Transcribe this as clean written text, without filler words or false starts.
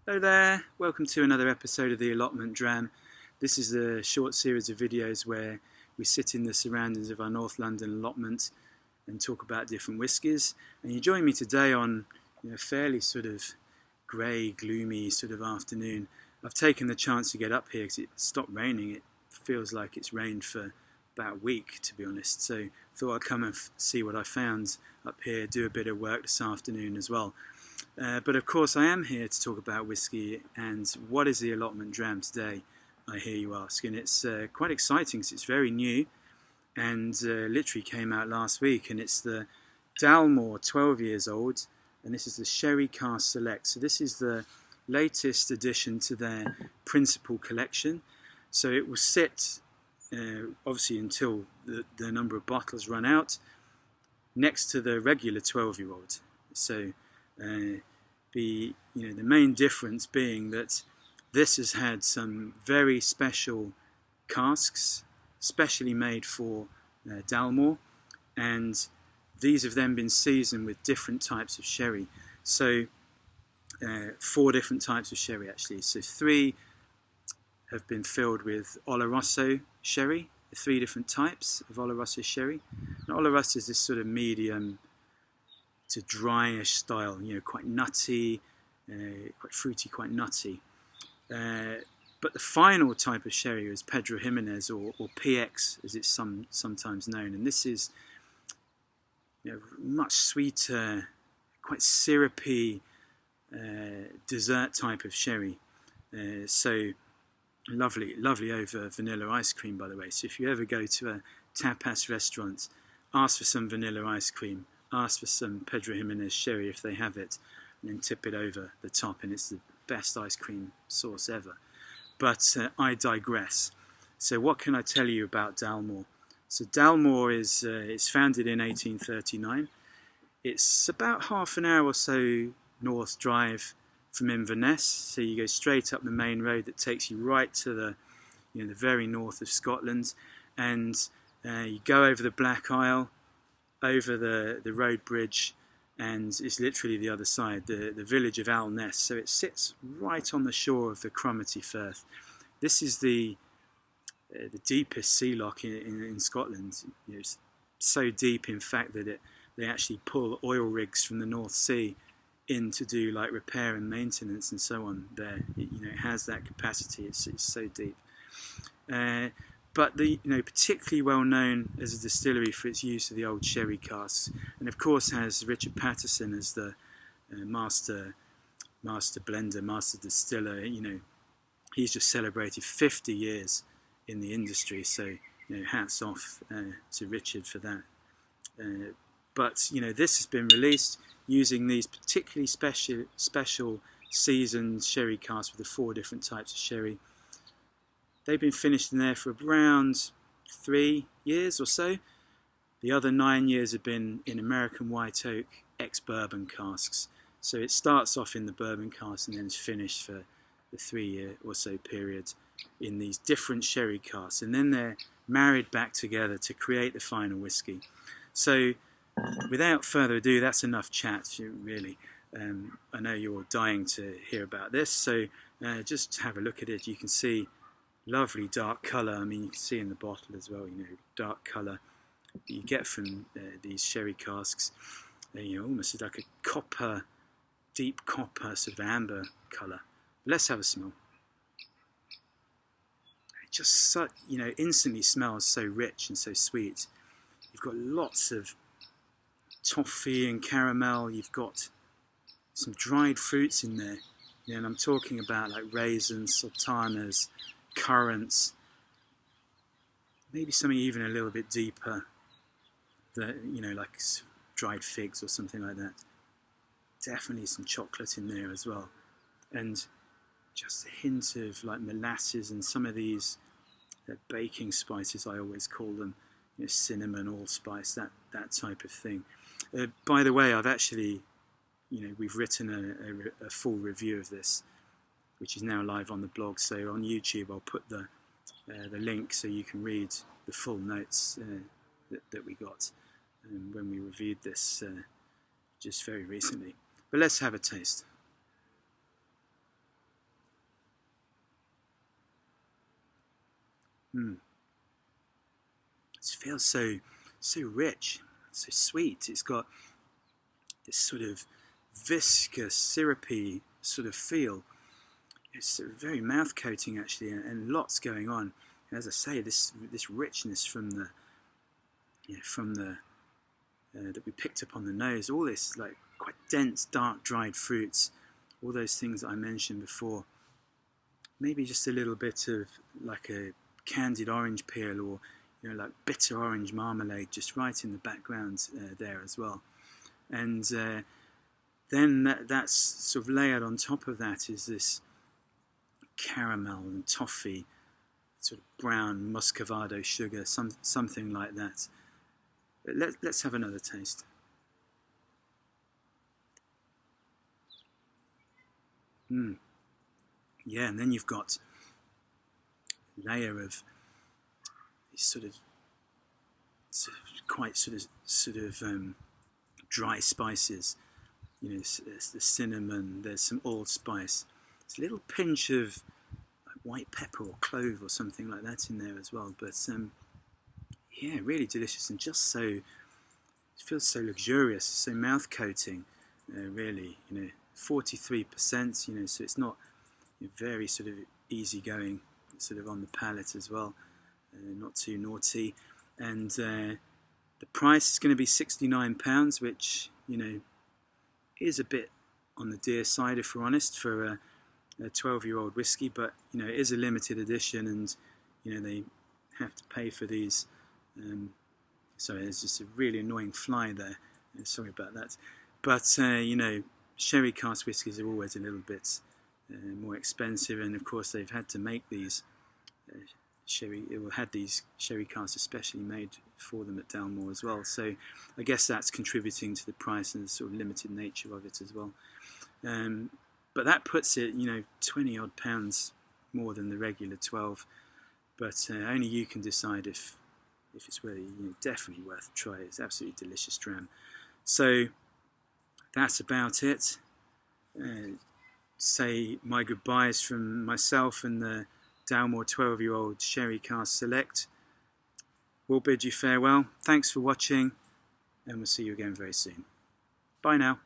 Hello there, welcome to another episode of the Allotment Dram. This is a short series of videos where we sit in the surroundings of our North London allotment and talk about different whiskies. And you join me today on a fairly sort of grey, gloomy sort of afternoon. I've taken the chance to get up here because it stopped raining. It feels like it's rained for about a week, to be honest. So I thought I'd come and see what I found up here, do a bit of work this afternoon as well. But of course I am here to talk about whiskey, and what is the Allotment Dram today, I hear you ask. And it's quite exciting because it's very new and literally came out last week, and it's the Dalmore 12 years old, and this is the Sherry Cask Select. So this is the latest addition to their principal collection. So it will sit obviously until the number of bottles run out next to the regular 12-year-old. So the main difference being that this has had some very special casks, specially made for Dalmore, and these have then been seasoned with different types of sherry. So 4 different types of sherry actually. So 3 have been filled with Oloroso sherry, 3 different types of Oloroso sherry. Now, Oloroso is this sort of medium to dryish style, quite nutty, quite fruity, quite nutty. But the final type of sherry is Pedro Jimenez, or PX as it's sometimes known, and this is much sweeter, quite syrupy dessert type of sherry. So lovely over vanilla ice cream, by the way. So if you ever go to a tapas restaurant, ask for some vanilla ice cream, ask for some Pedro Jimenez sherry if they have it, and then tip it over the top, and it's the best ice cream sauce ever. But I digress. So what can I tell you about Dalmore? So Dalmore is it's founded in 1839. It's about half an hour or so north drive from Inverness. So you go straight up the main road that takes you right to the the very north of Scotland, and you go over the Black Isle, over the road bridge, and it's literally the other side, the village of Alness. So it sits right on the shore of the Cromarty Firth. This is the deepest sea loch in Scotland. It's so deep, in fact, that they actually pull oil rigs from the North Sea in to do like repair and maintenance and so on there. It has that capacity. It's so deep. But particularly well known as a distillery for its use of the old sherry casks, and of course has Richard Patterson as the master blender, master distiller. He's just celebrated 50 years in the industry, so hats off to Richard for that. But this has been released using these particularly special seasoned sherry casks with the 4 different types of sherry. They've been finished in there for around 3 years or so. The other 9 years have been in American white oak ex-bourbon casks. So it starts off in the bourbon cask and then is finished for the 3-year or so period in these different sherry casks. And then they're married back together to create the final whiskey. So without further ado, that's enough chat, really. I know you're dying to hear about this, so just have a look at it. You can see lovely dark colour. I mean, you can see in the bottle as well, dark colour that you get from these sherry casks. Almost like a copper, deep copper, sort of amber colour. Let's have a smell. It just instantly smells so rich and so sweet. You've got lots of toffee and caramel. You've got some dried fruits in there, and I'm talking about like raisins, sultanas, currants, maybe something even a little bit deeper, like dried figs or something like that. Definitely some chocolate in there as well, and just a hint of like molasses and some of these baking spices, I always call them, cinnamon, allspice, that type of thing. By the way, I've actually, we've written a full review of this, which is now live on the blog. So on YouTube, I'll put the link so you can read the full notes that we got when we reviewed this just very recently. But let's have a taste. It feels so rich, so sweet. It's got this sort of viscous, syrupy sort of feel. It's very mouth coating actually, and lots going on. And as I say, this richness from the that we picked up on the nose, all this like quite dense, dark, dried fruits, all those things that I mentioned before. Maybe just a little bit of like a candied orange peel, or like bitter orange marmalade, just right in the background there as well. And then that's sort of layered on top of that is this caramel and toffee, sort of brown muscovado sugar, something like that. But let's have another taste. Yeah, and then you've got a layer of these sort of quite dry spices. There's the cinnamon, there's some allspice, there's a little pinch of like white pepper or clove or something like that in there as well. But yeah, really delicious, and just so, it feels so luxurious, so mouth coating, really. 43%, so it's not very sort of easygoing, sort of on the palate as well, not too naughty. And the price is going to be £69, which is a bit on the dear side, if we're honest, for a 12-year-old whiskey. But it is a limited edition, and they have to pay for these. Sorry, there's just a really annoying fly there. Sorry about that. But sherry cask whiskies are always a little bit more expensive, and of course they've had to make these had these sherry casks especially made for them at Dalmore as well. So I guess that's contributing to the price and the sort of limited nature of it as well. But that puts it, 20 odd pounds more than the regular 12. But only you can decide if it's really, definitely worth a try. It's absolutely delicious dram. So that's about it. Say my goodbyes from myself and the Dalmore 12-year-old Sherry Cask Select. We'll bid you farewell. Thanks for watching, and we'll see you again very soon. Bye now.